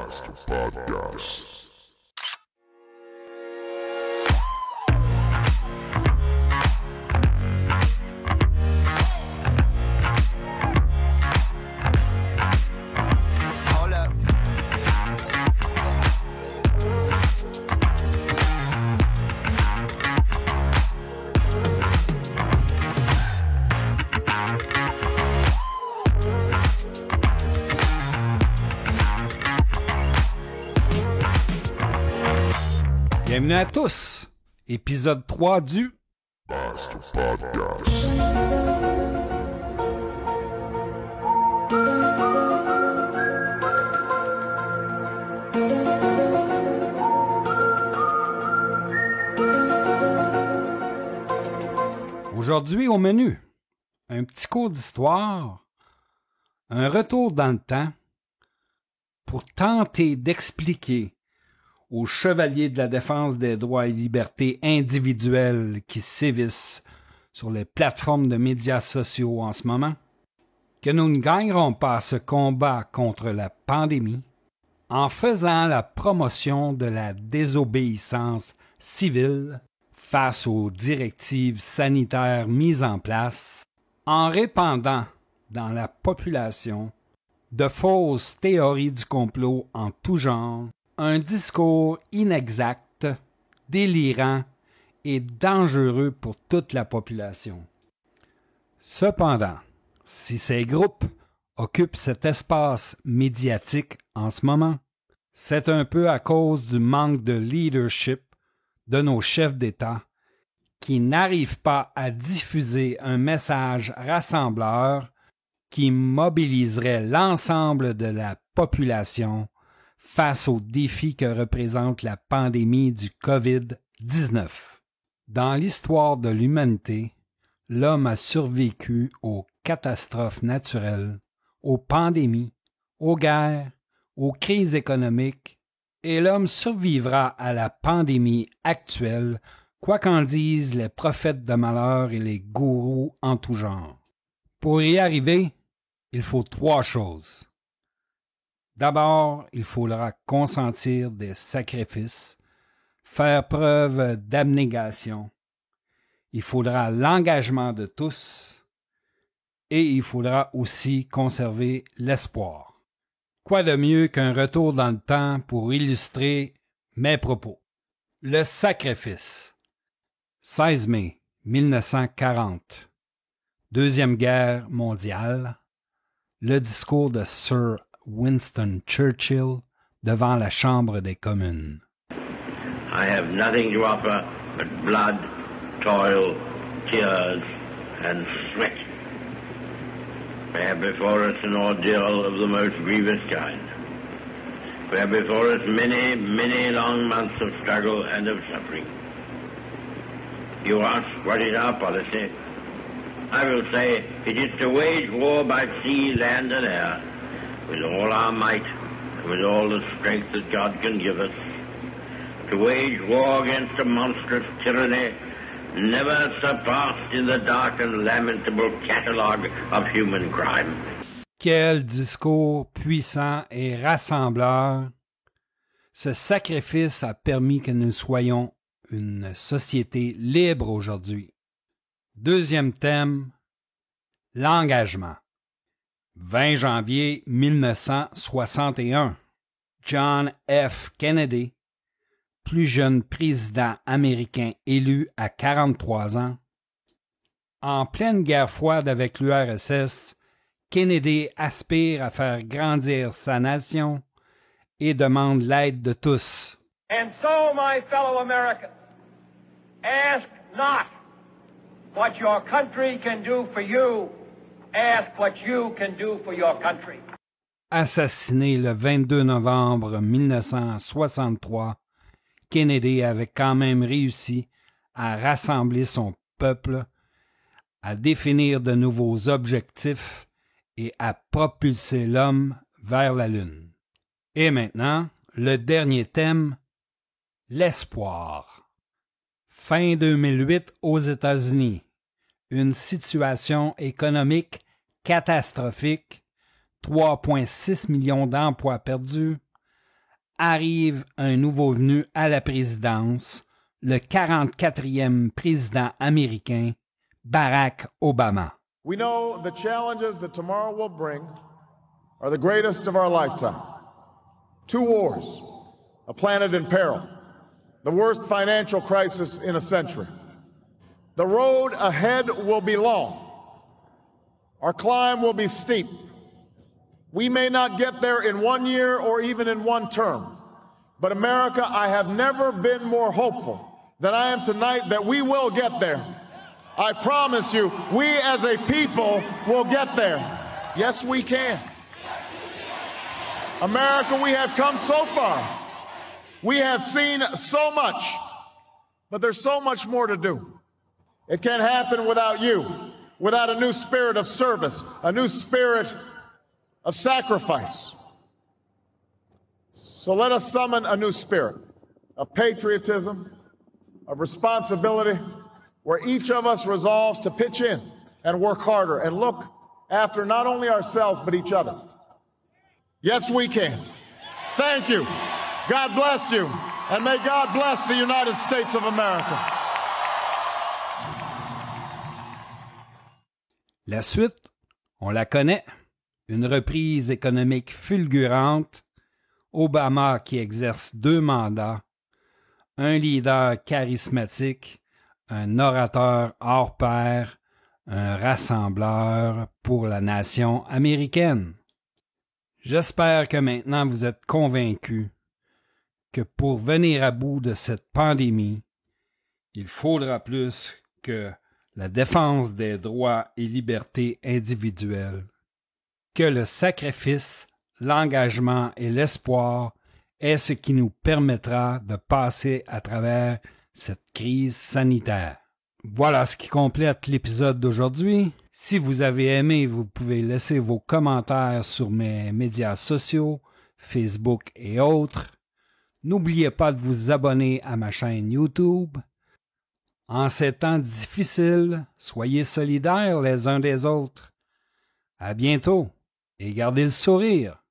Basta Podcast. Bienvenue à tous, épisode 3 du Basta Podcast. Aujourd'hui au menu, un petit cours d'histoire, un retour dans le temps pour tenter d'expliquer aux chevaliers de la défense des droits et libertés individuelles qui sévissent sur les plateformes de médias sociaux en ce moment, que nous ne gagnerons pas ce combat contre la pandémie en faisant la promotion de la désobéissance civile face aux directives sanitaires mises en place, en répandant dans la population de fausses théories du complot en tout genre, un discours inexact, délirant et dangereux pour toute la population. Cependant, si ces groupes occupent cet espace médiatique en ce moment, c'est un peu à cause du manque de leadership de nos chefs d'État qui n'arrivent pas à diffuser un message rassembleur qui mobiliserait l'ensemble de la population face aux défis que représente la pandémie du COVID-19. Dans l'histoire de l'humanité, l'homme a survécu aux catastrophes naturelles, aux pandémies, aux guerres, aux crises économiques, et l'homme survivra à la pandémie actuelle, quoi qu'en disent les prophètes de malheur et les gourous en tout genre. Pour y arriver, il faut 3 choses. D'abord, il faudra consentir des sacrifices, faire preuve d'abnégation. Il faudra l'engagement de tous et il faudra aussi conserver l'espoir. Quoi de mieux qu'un retour dans le temps pour illustrer mes propos? Le sacrifice. 16 mai 1940. Deuxième guerre mondiale. Le discours de Sir Winston Churchill devant la Chambre des communes. I have nothing to offer but blood, toil, tears, and sweat. We have before us an ordeal of the most grievous kind. We have before us many, many long months of struggle and of suffering. You ask, what is our policy? I will say, it is to wage war by sea, land, and air, with all our might, and with all the strength that God can give us, to wage war against a monstrous tyranny never surpassed in the dark and lamentable catalogue of human crime. Quel discours puissant et rassembleur! Ce sacrifice a permis que nous soyons une société libre aujourd'hui. Deuxième thème, l'engagement. 20 janvier 1961, John F. Kennedy, plus jeune président américain élu à 43 ans. En pleine guerre froide avec l'URSS, Kennedy aspire à faire grandir sa nation et demande l'aide de tous. And so, my fellow Americans, ask not what your country can do for you. Ask what you can do for your country. Assassiné le 22 novembre 1963, Kennedy avait quand même réussi à rassembler son peuple, à définir de nouveaux objectifs et à propulser l'homme vers la Lune. Et maintenant, le dernier thème, l'espoir. Fin 2008 aux États-Unis. Une situation économique catastrophique, 3,6 millions d'emplois perdus, arrive un nouveau venu à la présidence, le 44e président américain, Barack Obama. We know the challenges that tomorrow will bring are the greatest of our lifetime. 2 wars, a planet in peril, the worst financial crisis in a century. The road ahead will be long. Our climb will be steep. We may not get there in 1 year or even in 1 term. But America, I have never been more hopeful than I am tonight that we will get there. I promise you, we as a people will get there. Yes, we can. America, we have come so far. We have seen so much, but there's so much more to do. It can't happen without you, without a new spirit of service, a new spirit of sacrifice. So let us summon a new spirit of patriotism, of responsibility, where each of us resolves to pitch in and work harder and look after not only ourselves but each other. Yes, we can. Thank you. God bless you. And may God bless the United States of America. La suite, on la connaît. Une reprise économique fulgurante, Obama qui exerce 2 mandats, un leader charismatique, un orateur hors pair, un rassembleur pour la nation américaine. J'espère que maintenant vous êtes convaincus que pour venir à bout de cette pandémie, il faudra plus que la défense des droits et libertés individuelles, que le sacrifice, l'engagement et l'espoir est ce qui nous permettra de passer à travers cette crise sanitaire. Voilà ce qui complète l'épisode d'aujourd'hui. Si vous avez aimé, vous pouvez laisser vos commentaires sur mes médias sociaux, Facebook et autres. N'oubliez pas de vous abonner à ma chaîne YouTube. En ces temps difficiles, soyez solidaires les uns des autres. À bientôt et gardez le sourire.